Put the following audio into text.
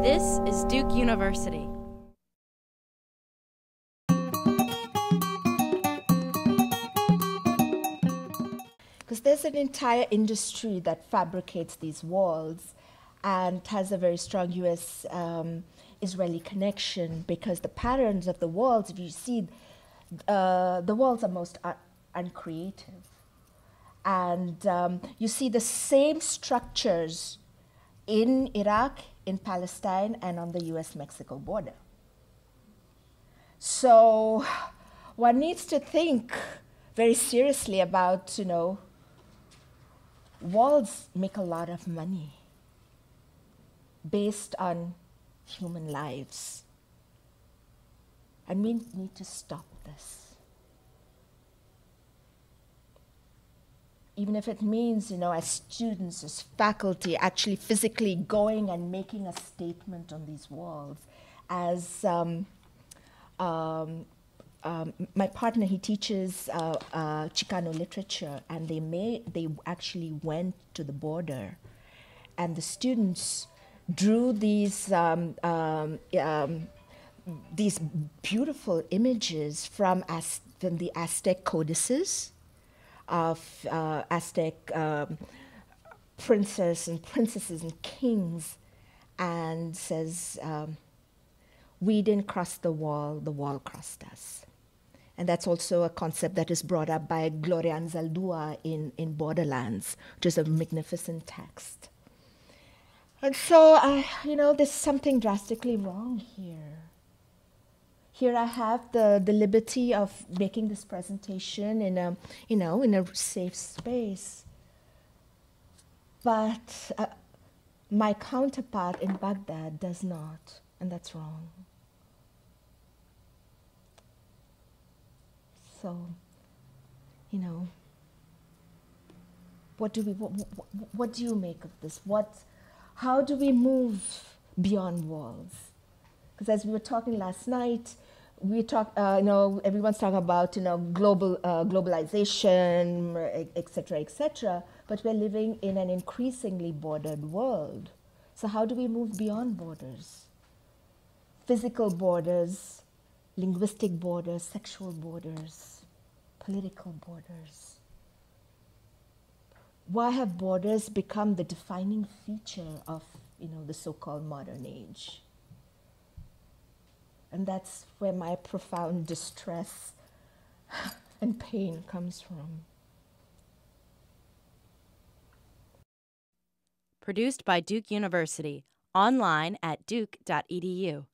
This is Duke University. Because there's an entire industry that fabricates these walls and has a very strong US Israeli connection, because the patterns of the walls, if you see, the walls are most uncreative. And you see the same structures in Iraq, in Palestine, and on the US-Mexico border. So one needs to think very seriously about, walls make a lot of money based on human lives. And we need to stop this. Even if it means, as students, as faculty, actually physically going and making a statement on these walls. As my partner, he teaches Chicano literature, and they actually went to the border, and the students drew these beautiful images from the Aztec codices of Aztec princes and kings, and says, we didn't cross the wall crossed us. And that's also a concept that is brought up by Gloria Anzaldúa in Borderlands, which is a magnificent text. And so, there's something drastically wrong here. Here I have the liberty of making this presentation in a safe space. But my counterpart in Baghdad does not, and that's wrong. So, what do you make of this? How do we move beyond walls? Because as we were talking last night, everyone's talking about globalization, et cetera, but we're living in an increasingly bordered world. So how do we move beyond borders? Physical borders, linguistic borders, sexual borders, political borders. Why have borders become the defining feature of the so-called modern age? And that's where my profound distress and pain comes from. Produced by Duke University, online at duke.edu.